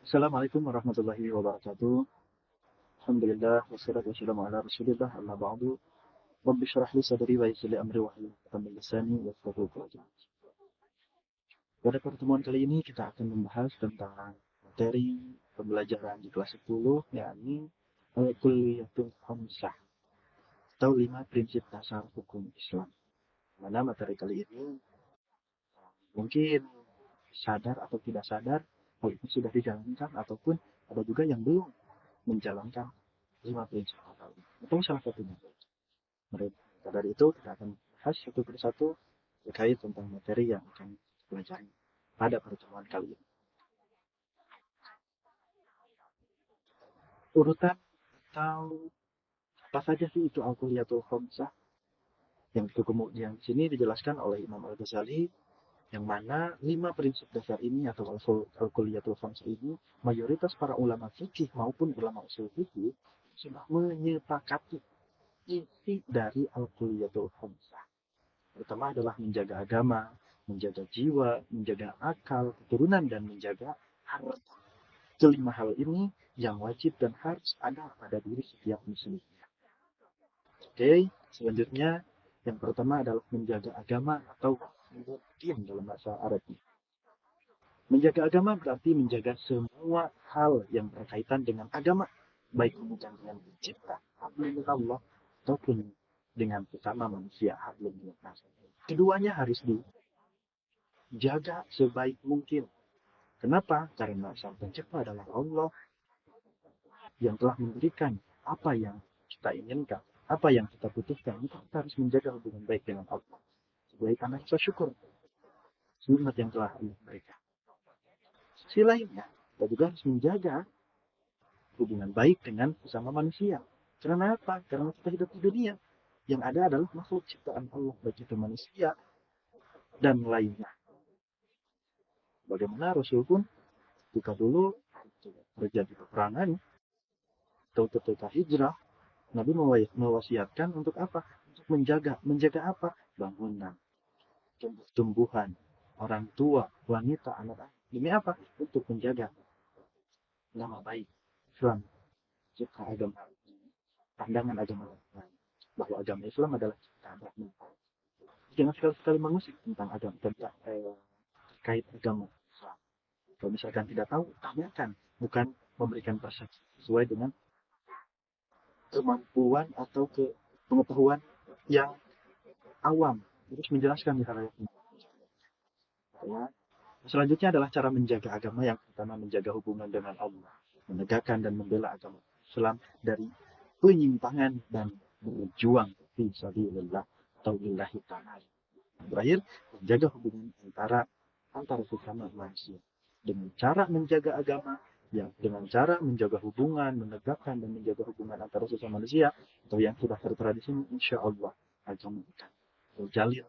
Assalamualaikum warahmatullahi wabarakatuh. Alhamdulillah wassalatu wassalamu ala Rasulillah amma ba'du. Rabbi shrah li sadri wa yassir li amri wahlul 'uqdatam min lisani yafqahu qawli. Pada pertemuan kali ini kita akan membahas tentang materi pembelajaran di kelas 10 yakni Al-Kulliyatul Khamsah atau 5 prinsip dasar hukum Islam. Mana materi kali ini mungkin sadar atau tidak sadar hal itu sudah dijalankan ataupun ada juga yang belum menjalankan 5 prinsip dasar atau salah satunya. Maka dari itu kita akan bahas satu persatu terkait tentang materi yang akan kita pelajari pada pertemuan kali ini. Urutan atau apa saja sih itu Al-Kulliyatul Khamsah? Yang itu kemudian di sini dijelaskan oleh Imam Al-Ghazali, yang mana 5 prinsip dasar ini atau Al-Kulliyatul Khamsah ini mayoritas para ulama fikih maupun ulama usul fikih sudah menyepakati isi dari Al-Kulliyatul Khamsah. Pertama adalah menjaga agama, menjaga jiwa, menjaga akal, keturunan, dan menjaga harta. Kelima hal ini yang wajib dan harus ada pada diri setiap muslim. Oke, selanjutnya yang pertama adalah menjaga agama atau din dalam bahasa Arabnya. Menjaga agama berarti menjaga semua hal yang berkaitan dengan agama, baik hubungan dengan pencipta, hablum Allah, ataupun dengan sesama manusia, hablum nas. Keduanya harus dijaga sebaik mungkin. Kenapa? Karena sang pencipta adalah Allah yang telah memberikan apa yang kita inginkan, apa yang kita butuhkan. Kita harus menjaga hubungan baik dengan Allah. Sebagai tanda rasa syukur, nikmat yang telah Allah berikan. Sisi lainnya, kita juga harus menjaga hubungan baik dengan sesama manusia. Karena apa? Karena kita hidup di dunia. Yang ada adalah makhluk ciptaan Allah, baik itu manusia dan lainnya. Bagaimana Rasul pun ketika dulu terjadi peperangan atau ketika hijrah, Nabi mewasiatkan untuk apa? Untuk menjaga apa? Bangunan, tumbuhan, orang tua, wanita, anak-anak. Demi apa? Untuk menjaga nama baik Islam, cipta agama, pandangan agama lain. Bahwa agama Islam adalah ciptaan Rahman. Jangan sekali-sekali mengusik tentang agama, tentang terkait agama Islam. Kalau misalkan tidak tahu, tanyakan, bukan memberikan persepsi sesuai dengan kemampuan atau pengetahuan yang awam. Terus menjelaskan di hal ini. Ya. Selanjutnya adalah cara menjaga agama, yang pertama menjaga hubungan dengan Allah, menegakkan dan membela agama Islam dari penyimpangan dan berjuang fi sabilillah atau lillahi ta'ala. Terakhir, menjaga hubungan antara sesama manusia dengan cara menjaga agama, ya, dengan cara menjaga hubungan, menegakkan dan menjaga hubungan antara sesama manusia, atau yang sudah tertera di sini, insya Allah agama akan terjalin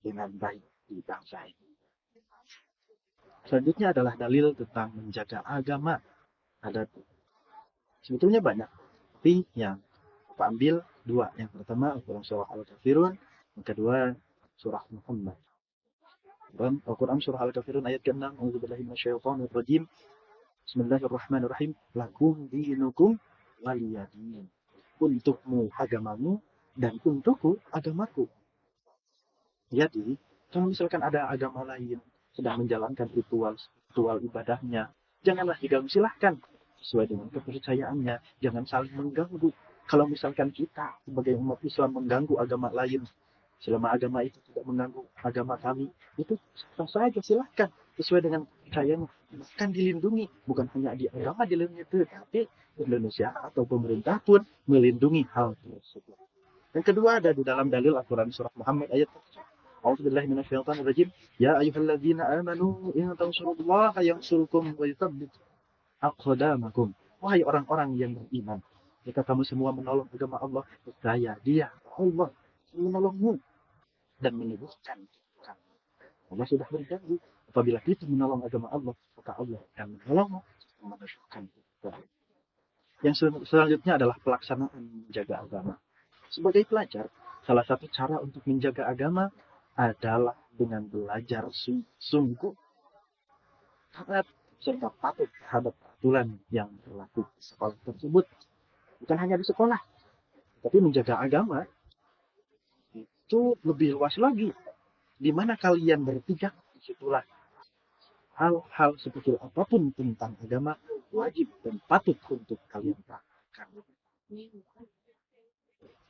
dengan baik di bangsa ini. Selanjutnya adalah dalil tentang menjaga agama. Ada sebetulnya banyak, tapi yang kita ambil dua. Yang pertama Al-Quran surah Al-Kafirun, yang kedua surah Muhammad. Al-Quran surah Al-Kafirun ayat ke-6. A'udzubillahi minasyaitonirrajim. Bismillahirrahmanirrahim. Lakum dinukum waliyadin. Untukmu agamamu dan untukku agamaku. Jadi, kalau misalkan ada agama lain sedang menjalankan ritual ibadahnya, janganlah diganggu, silahkan sesuai dengan kepercayaannya, jangan saling mengganggu. Kalau misalkan kita sebagai umat Islam mengganggu agama lain, selama agama itu tidak mengganggu agama kami, itu sah saja, silahkan sesuai dengan kepercayaannya. Bahkan dilindungi, bukan hanya di agama dilindungi, tapi Indonesia atau pemerintah pun melindungi hal tersebut. Yang kedua ada di dalam dalil Al-Quran surah Muhammad ayat A'udzubillahi minasyaitonirrajim. Ya ayyuhalladzina amanu in tansurullaha yansurkum wa yuthabbit aqdamakum. Wahai orang-orang yang beriman, jika kamu semua menolong agama Allah, percaya Dia Allah menolongmu dan menyembuhkan kamu. Allah sudah berjanji, apabila kita menolong agama Allah, maka Allah akan menolongmu dan menyembuhkan kamu. Yang selanjutnya adalah pelaksanaan menjaga agama. Sebagai pelajar, salah satu cara untuk menjaga agama adalah dengan belajar sungguh. Sangat serta patuh terhadap aturan yang berlaku di sekolah tersebut. Bukan hanya di sekolah, tapi menjaga agama itu lebih luas lagi. Di mana kalian berpijak, disitulah hal-hal sekecil apapun tentang agama wajib dan patut untuk kalian praktekkan.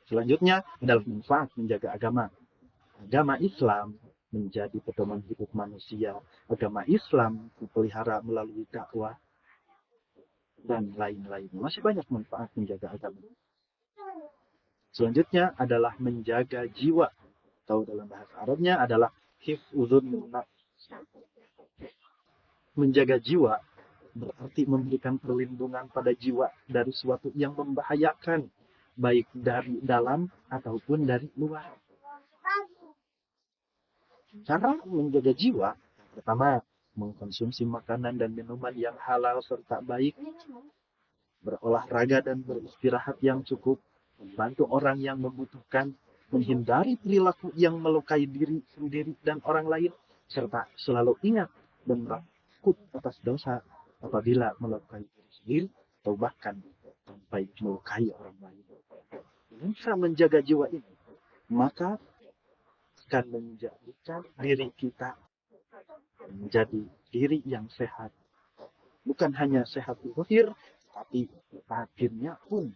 Selanjutnya adalah manfaat menjaga agama. Agama Islam menjadi pedoman hidup manusia. Agama Islam dipelihara melalui dakwah dan lain-lain. Masih banyak manfaat menjaga agama. Selanjutnya adalah menjaga jiwa. Atau dalam bahasa Arabnya adalah hifdzun nafs. Menjaga jiwa berarti memberikan perlindungan pada jiwa dari sesuatu yang membahayakan, baik dari dalam ataupun dari luar. Cara menjaga jiwa, pertama, mengkonsumsi makanan dan minuman yang halal serta baik, berolahraga dan beristirahat yang cukup, membantu orang yang membutuhkan, menghindari perilaku yang melukai diri sendiri dan orang lain, serta selalu ingat dan takut atas dosa apabila melukai diri sendiri atau bahkan sampai melukai orang lain. Dengan cara menjaga jiwa ini, maka akan menjadikan diri kita menjadi diri yang sehat. Bukan hanya sehat zahir, tapi batinnya pun.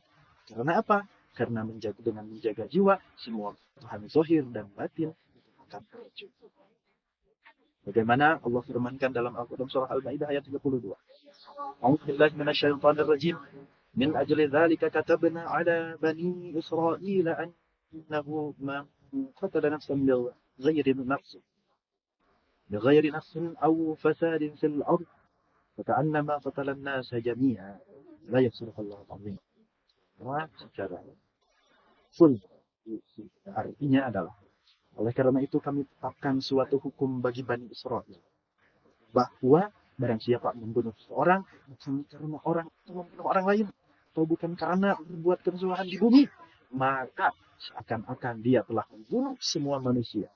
Karena apa? Karena dengan menjaga jiwa, semua kebutuhan zahir dan batin akan terwujud. Bagaimana Allah firmankan dalam Al-Quran surah Al-Maidah ayat 32. A'udzu billahi minasyaitonir rajim. Min ajli dzalika katabna 'ala bani Israil annahu man qatala nafsan بغير نفس أو فساد في الأرض فكأنما قتل الناس جميعا لا يصدق الله العظيم. Secara full artinya adalah, oleh karena itu kami tetapkan suatu hukum bagi Bani Israel, bahwa barang siapa membunuh seorang bukan karena orang itu membunuh orang lain, atau bukan karena berbuat kerusuhan di bumi, maka seakan-akan dia telah membunuh semua manusia.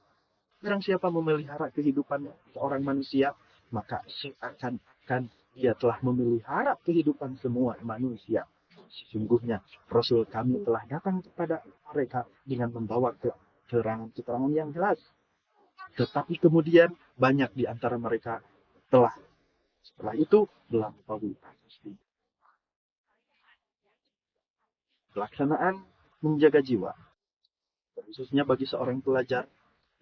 Barang siapa memelihara kehidupan seorang manusia, maka seakan-akan dia telah memelihara kehidupan semua manusia. Sesungguhnya Rasul kami telah datang kepada mereka dengan membawa keterangan yang jelas. Tetapi kemudian banyak di antara mereka telah setelah itu melampaui batas. Pelaksanaan menjaga jiwa, khususnya bagi seorang pelajar,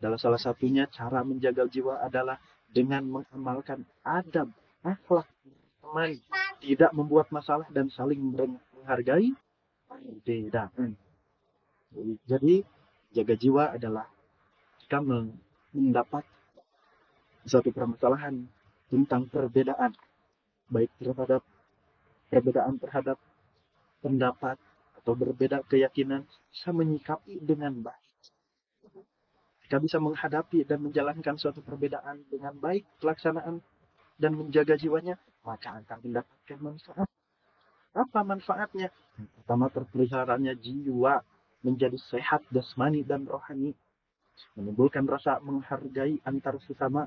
adalah salah satunya cara menjaga jiwa adalah dengan mengamalkan adab, akhlak teman, tidak membuat masalah dan saling menghargai perbedaan. Jadi jaga jiwa adalah jika mendapat suatu permasalahan tentang perbedaan, baik terhadap perbedaan terhadap pendapat atau berbeda keyakinan, bisa menyikapi dengan baik. Jika bisa menghadapi dan menjalankan suatu perbedaan dengan baik, pelaksanaan dan menjaga jiwanya, maka akan mendapatkan manfaat. Apa manfaatnya? Yang pertama, terpeliharanya jiwa menjadi sehat jasmani dan rohani, menimbulkan rasa menghargai antar sesama,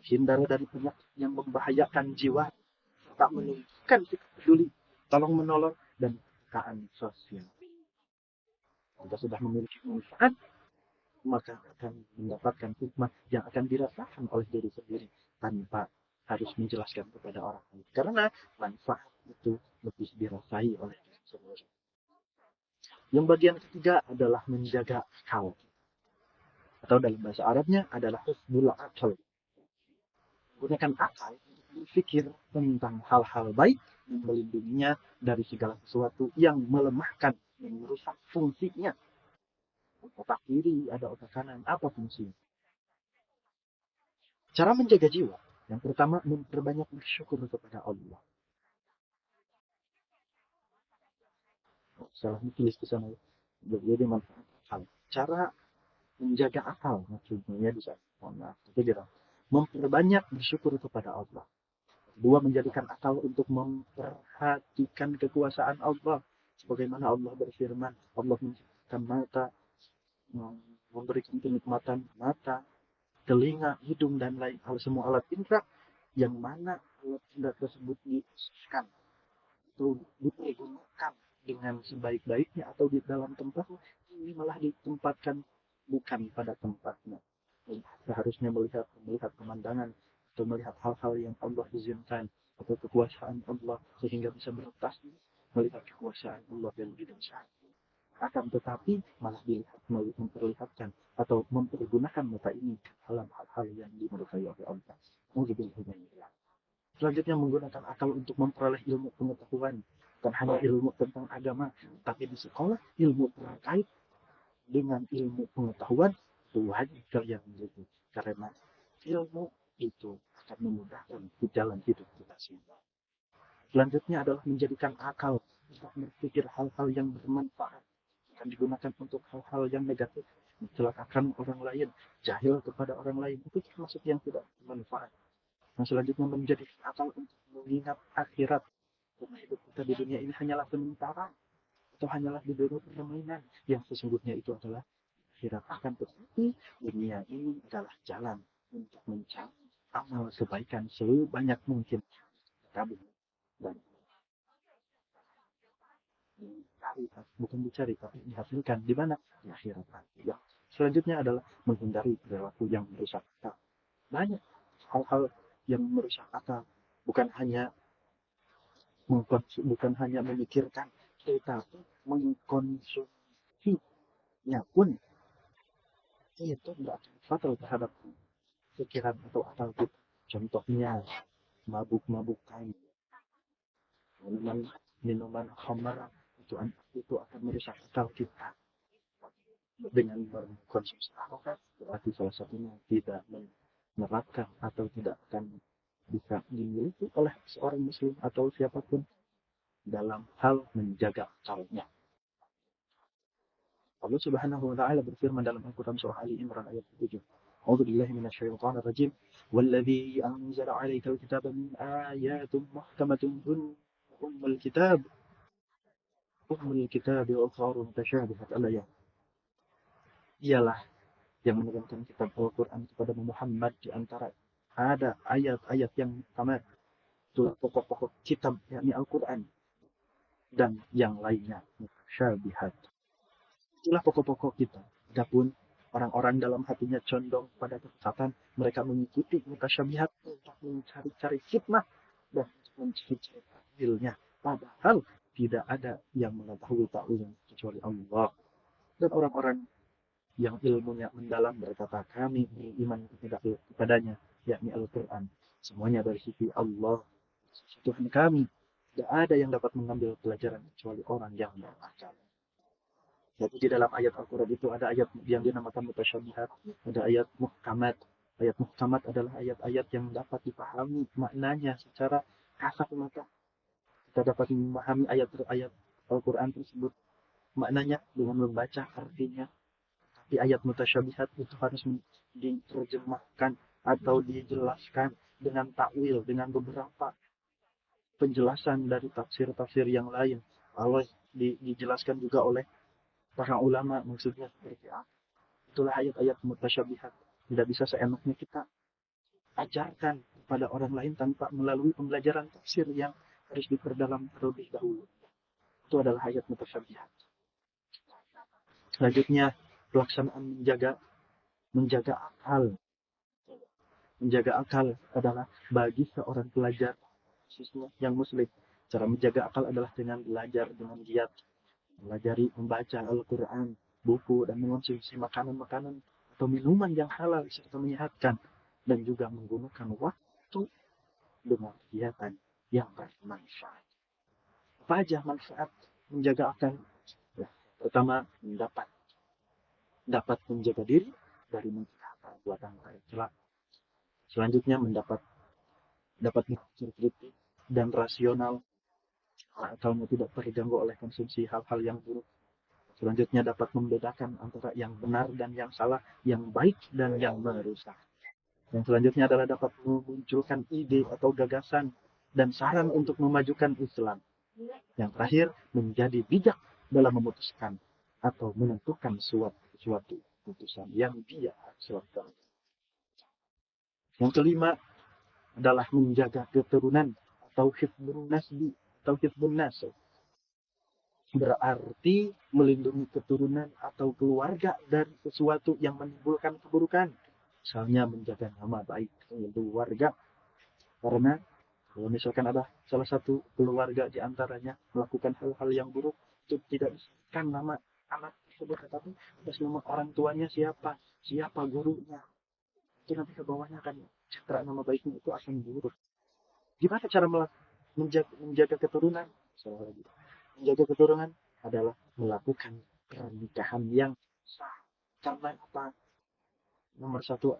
hindar dari penyakit yang membahayakan jiwa, tak menunjukkan sikap peduli, tolong menolong, dan kekaan sosial. Jika sudah memiliki manfaat, maka akan mendapatkan hikmah yang akan dirasakan oleh diri sendiri tanpa harus menjelaskan kepada orang lain. Karena manfaat itu lebih dirasai oleh diri sendiri. Yang bagian ketiga adalah menjaga akal. Atau dalam bahasa Arabnya adalah husnul akal. Gunakan akal untuk berpikir tentang hal-hal baik yang melindunginya dari segala sesuatu yang melemahkan, yang merusak fungsinya. Otak kiri, ada otak kanan, apa fungsinya? Cara menjaga jiwa, yang pertama memperbanyak bersyukur kepada Allah. Salah tulis di sana, jadi manfaat akal. Cara menjaga akal, maksudnya di sana. Memperbanyak bersyukur kepada Allah. Dua, menjadikan akal untuk memperhatikan kekuasaan Allah. Sebagaimana Allah berfirman, Allah menciptakan mata, memberikan kenikmatan mata, telinga, hidung, dan lain hal, semua alat indera yang mana benda tersebut diseskan atau dipergunakan dengan sebaik-baiknya atau di dalam tempat ini malah ditempatkan bukan pada tempatnya. Seharusnya melihat melihat pemandangan atau melihat hal-hal yang Allah izinkan atau kekuasaan Allah sehingga bisa berprestasi melihat kekuasaan Allah yang lebih besar. Akan tetapi malah dilihat memperlihatkan atau mempergunakan mata ini dalam hal-hal yang dimurkai oleh Allah. Selanjutnya menggunakan akal untuk memperoleh ilmu pengetahuan. Bukan hanya ilmu tentang agama, tapi di sekolah ilmu terkait dengan ilmu pengetahuan itu wajib kalian miliki. Karena ilmu itu akan memudahkan di jalan hidup kita semua. Selanjutnya adalah menjadikan akal untuk berpikir hal-hal yang bermanfaat. Akan digunakan untuk hal-hal yang negatif, mencelakakan orang lain, jahil kepada orang lain, itu termasuk yang tidak bermanfaat. Nah, selanjutnya menjadi akal untuk mengingat akhirat. Karena hidup kita di dunia ini hanyalah sementara atau hanyalah di dunia permainan yang sesungguhnya itu adalah akhirat. Akan tetapi dunia ini adalah jalan untuk mencari amal kebaikan sebanyak mungkin. Tabung dan dicari, bukan dicari tapi dihasilkan di mana di akhirat nanti. Ya. Selanjutnya adalah menghindari perilaku yang merusak akal. Banyak hal-hal yang merusak akal, bukan hanya memikirkan, tetapi mengkonsumsinya pun itu berakibat fatal terhadap pikiran atau akal kita. Contohnya mabuk-mabukan, minuman khamar itu akan merusak akal kita. Dengan mengkonsumsi alkohol berarti salah satunya tidak menerapkan atau tidak akan bisa dimiliki oleh seorang muslim atau siapapun dalam hal menjaga akalnya. Allah Subhanahu wa taala berfirman dalam Al-Qur'an surah Ali Imran ayat 7. A'udzu billahi minasyaitonir rajim. Walladzi anzala 'alaikal kitaba min ayatin muhkamatun ummul kitab wa ukhra mutasyabihat al-ayat. Ialah yang menurunkan kitab Al-Quran kepada Muhammad di antara ada ayat-ayat yang tamat itu pokok-pokok kitab yakni Al-Quran dan yang lainnya mutasyabihat. Itulah pokok-pokok kita. Adapun orang-orang dalam hatinya condong pada kesesatan, mereka mengikuti mutasyabihat untuk mencari-cari fitnah dan mencari-cari takwilnya. Padahal tidak ada yang mengetahui takwilnya kecuali Allah. Dan orang-orang yang ilmunya mendalam berkata kami beriman kepadanya yakni Al-Quran semuanya dari sisi Allah Tuhan kami tidak ada yang dapat mengambil pelajaran kecuali orang yang berakal. Jadi di dalam ayat Al-Quran itu ada ayat yang dinamakan mutasyabihat, ada ayat muhkamat. Ayat muhkamat adalah ayat-ayat yang dapat dipahami maknanya secara kasat mata. Kita dapat memahami ayat-ayat Al-Quran tersebut maknanya dengan membaca artinya. Di ayat mutasyabihat itu harus diterjemahkan atau dijelaskan dengan takwil, dengan beberapa penjelasan dari tafsir-tafsir yang lain. Allah dijelaskan juga oleh para ulama maksudnya seperti apa. Itulah ayat-ayat mutasyabihat. Tidak bisa seenaknya kita ajarkan kepada orang lain tanpa melalui pembelajaran tafsir yang harus diperdalam terlebih dahulu. Itu adalah ayat mutasyabihat. Selanjutnya pelaksanaan menjaga akal. Menjaga akal adalah bagi seorang pelajar khususnya yang muslim. Cara menjaga akal adalah dengan belajar dengan giat, melajari membaca Al-Quran, buku dan mengonsumsi makanan-makanan atau minuman yang halal serta menyehatkan dan juga menggunakan waktu dengan kegiatan yang bermanfaat. Apa aja manfaat menjaga akal? Ya, pertama dapat menjaga diri dari perbuatan tercela. Selanjutnya dapat berpikir kritis dan rasional. Akalmu tidak terganggu oleh konsumsi hal-hal yang buruk. Selanjutnya dapat membedakan antara yang benar dan yang salah, yang baik dan yang merusak. Yang selanjutnya adalah dapat memunculkan ide atau gagasan dan saran untuk memajukan Islam. Yang terakhir, menjadi bijak dalam memutuskan atau menentukan suatu putusan yang dia harus lakukan. Yang kelima, adalah menjaga keturunan atau hifdzun nasbi atau hifdzun nas. Berarti melindungi keturunan atau keluarga dari sesuatu yang menimbulkan keburukan. Misalnya menjaga nama baik keluarga. Karena kalau misalkan ada salah satu keluarga di antaranya melakukan hal-hal yang buruk, itu tidak disebutkan nama anak tersebut, tetapi atas nama orang tuanya siapa, siapa gurunya. Itu nanti ke bawahnya akan citra nama baiknya itu akan buruk. Gimana cara menjaga keturunan? Salah lagi. Menjaga keturunan adalah melakukan pernikahan yang sah. Karena apa? Nomor satu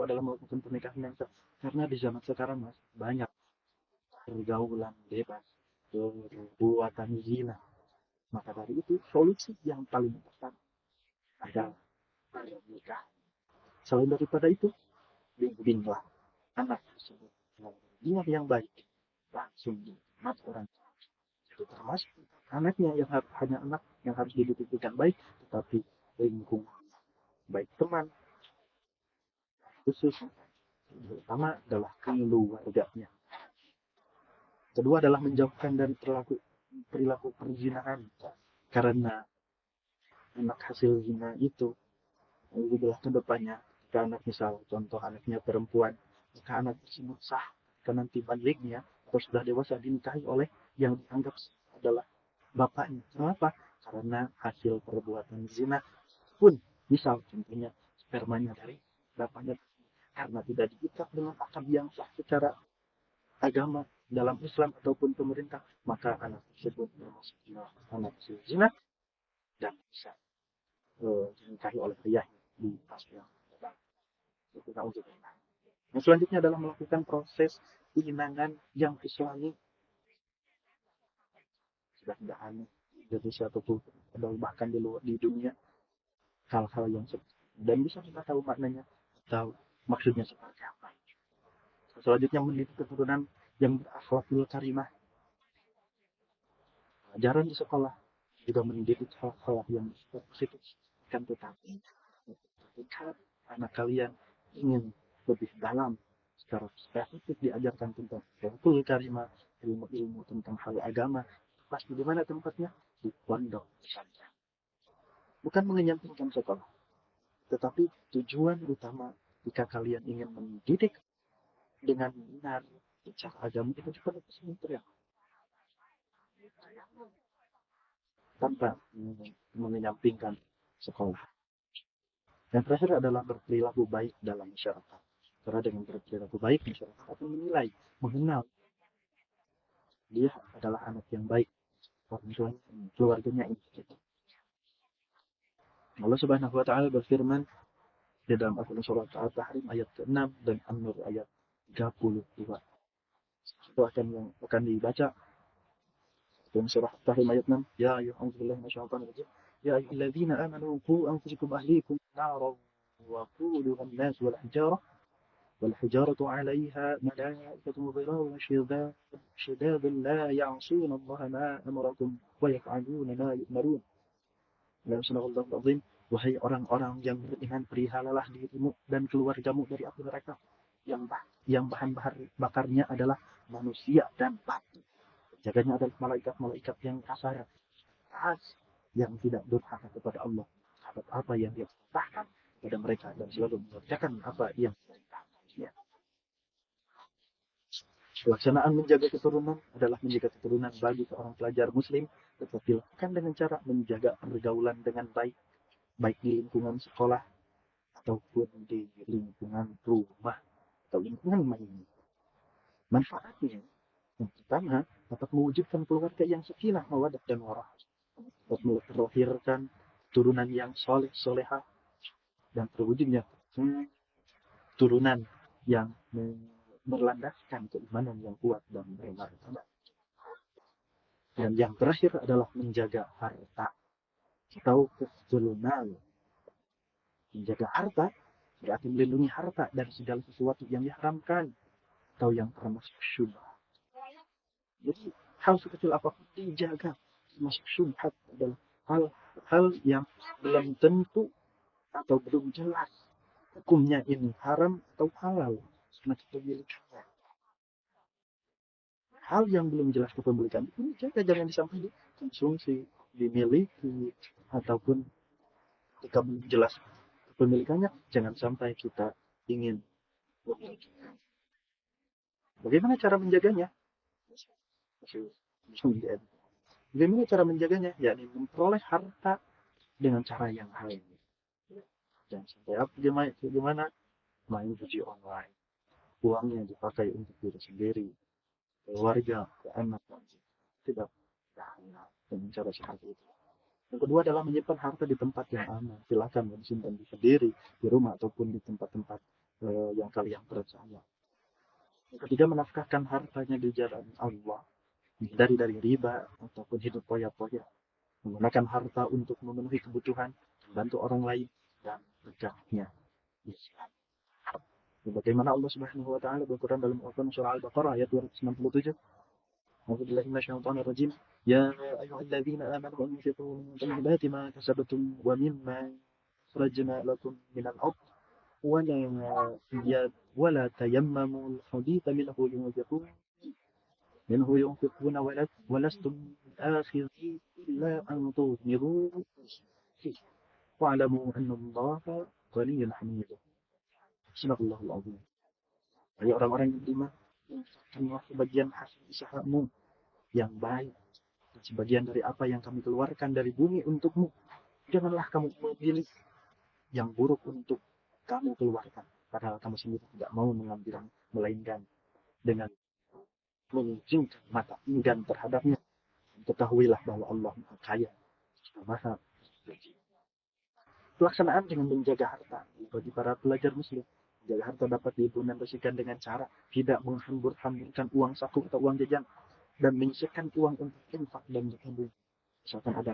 adalah melakukan pernikahan yang sah. Karena di zaman sekarang mas banyak pergaulan bebas, perbuatan zina. Maka dari itu solusi yang paling tepat adalah pernikahan. Selain daripada itu, bimbinglah anak tersebut dengan yang baik langsung di orang. Itu termasuk anaknya yang hanya anak yang harus dididik baik, tetapi lingkungan baik teman khusus pertama adalah keluarganya. Kedua adalah menjauhkan dari perilaku perzinahan, karena anak hasil zina itu adalah kedepannya jika anak misal contoh anaknya perempuan, maka anak tersebut sah ke nanti baliknya atau sudah dewasa dinikahi oleh yang dianggap adalah bapaknya. Kenapa? Karena hasil perbuatan zina pun misal contohnya spermanya dari bapaknya, karena tidak diikat dengan akad yang sah secara agama dalam Islam ataupun pemerintah, maka anak tersebut termasuk anak zina dan bisa dinikahi oleh ayahnya di masa yang datang. Yang selanjutnya adalah melakukan proses penyenangan yang islami. Sudah tidak aneh Indonesia ataupun bahkan di luar di dunia hal-hal yang seperti dan bisa kita tahu maknanya atau maksudnya seperti apa. Selanjutnya mendidik keturunan yang berakhlakul karimah. Pelajaran di sekolah juga mendidik hal-hal yang positif. Kan tetapi ketika anak kalian ingin lebih dalam secara spesifik diajarkan tentang akhlakul karimah, ilmu-ilmu tentang hal agama, pasti di mana tempatnya? Di pondok pesantren. Bukan mengenyampingkan sekolah, tetapi tujuan utama jika kalian ingin mendidik dengan benar secara agama itu di pondok pesantren tanpa mengenyampingkan sekolah. Yang terakhir adalah berperilaku baik dalam masyarakat. Karena dengan berperilaku baik, masyarakat akan menilai, mengenal dia adalah anak yang baik, orang tuanya, keluarganya ini. Allah Subhanahu wa taala berfirman di dalam Al-Quran At-Tahrim ayat ke-6 dan An-Nur ayat 32. Itu akan dibaca dalam surah At-Tahrim ayat 6. Ya ayyuhal minasyaitonir ya ayyuhalladzina amanu qu anfusakum ahlikum naran wa quduha an-nas والحجارة عليها ملائكة غلاظ شداد لا يعصون الله ما أمركم ويفعلون ما يؤمرون. Dalam surah Al-Azim, wahai orang-orang yang beriman, perihalalah dirimu dan keluargamu dari api neraka yang bahan bakarnya adalah manusia dan batu. Jaganya adalah malaikat-malaikat yang kasar, yang tidak durhaka kepada Allah, apa yang dia perintahkan kepada mereka dan selalu mengerjakan apa yang diperintahkannya. Pelaksanaan menjaga keturunan adalah menjaga keturunan bagi seorang pelajar muslim, tetapi lakukan dengan cara menjaga pergaulan dengan baik, baik di lingkungan sekolah ataupun di lingkungan rumah atau lingkungan main. Manfaatnya yang pertama dapat mewujudkan keluarga yang sakinah, mawaddah dan warahmah, dapat melahirkan turunan yang soleh solehah dan terwujudnya turunan yang berlandaskan keimanan yang kuat dan bermartabat. Dan yang terakhir adalah menjaga harta atau keturunan. Menjaga harta berarti melindungi harta dari segala sesuatu yang diharamkan atau yang termasuk syubhat. Jadi hal sekecil apapun dijaga, termasuk syubhat adalah hal-hal yang belum tentu atau belum jelas hukumnya ini haram atau halal, karena kepemilikannya. hal yang belum jelas kepemilikan itu jaga, jangan sampai dikonsumsi, dimiliki, ataupun ketika belum jelas kepemilikannya jangan sampai kita ingin memiliki. Bagaimana cara menjaganya? Bagaimana cara menjaganya? Yakni memperoleh harta dengan cara yang halal. Jangan sampai bagaimana main judi online, uangnya dipakai untuk diri sendiri, keluarga, ke anak, tidak dengan cara seperti itu. Yang kedua adalah menyimpan harta di tempat yang aman. Silakan disimpan di sendiri, di rumah ataupun di tempat-tempat yang kalian percaya. Yang ketiga, menafkahkan hartanya di jalan Allah, dari riba ataupun hidup poya-poya. Menggunakan harta untuk memenuhi kebutuhan, membantu orang lain, dan tegaknya Islam. Bagaimana Allah Subhanahu wa taala berquran dalam Al-Qur'an surah Al-Baqarah ayat 267. أعوذ بالله من الشيطان الرجيم يا أيها الذين آمنوا أنفقوا من طيبات ما كسبتم ومما أخرجنا لكم من الأرض ولا تيمموا الخبيث منه ينفقون ولستم آخذين إلا أن تغمضوا فيه واعلموا أن الله غني حميد. Subhanallahul azim. Bagi orang-orang yang beriman, infakkanlah sebagian hasil usahamu yang baik dan sebagian dari apa yang kami keluarkan dari bumi untukmu. Janganlah kamu memilih yang buruk untuk kamu keluarkan, padahal kamu sendiri tidak mau mengambil, melainkan dengan menginjingkan mata enggan terhadapnya. Ketahuilah bahwa Allah Maha Kaya, Maha Suci. Pelaksanaan dengan menjaga harta bagi para pelajar muslim. Menjaga harta dapat diimplementasikan dengan cara tidak menghambur-hamburkan uang saku atau uang jajan dan menyisihkan uang untuk infak dan bertabung. Misalkan ada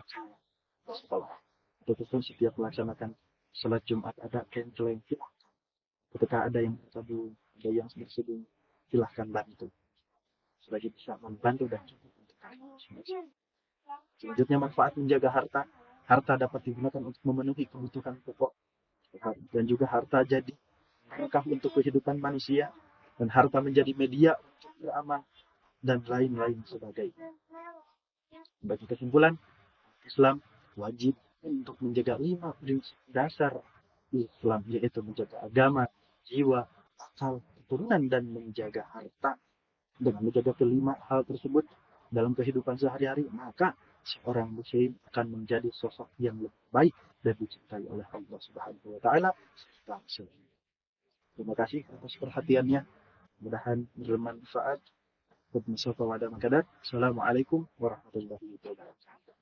sekolah ataupun setiap melaksanakan salat Jumat ada kenceleng, ketika ada yang bertabung, ada yang bersedih, silahkan bantu sebagai bisa membantu dan cukup untuk kalian. Selanjutnya, manfaat menjaga harta. Harta dapat digunakan untuk memenuhi kebutuhan pokok dan juga harta jadi berkah untuk kehidupan manusia, dan harta menjadi media untuk beramal dan lain-lain sebagainya. Bagi kesimpulan, Islam wajib untuk menjaga 5 prinsip dasar Islam, yaitu menjaga agama, jiwa, akal, keturunan, dan menjaga harta. Dengan menjaga kelima hal tersebut dalam kehidupan sehari-hari, maka seorang muslim akan menjadi sosok yang lebih baik dan dicintai oleh Allah Subhanahu wa taala. Terima kasih atas perhatiannya. Mudah-mudahan bermanfaat. Assalamualaikum warahmatullahi wabarakatuh.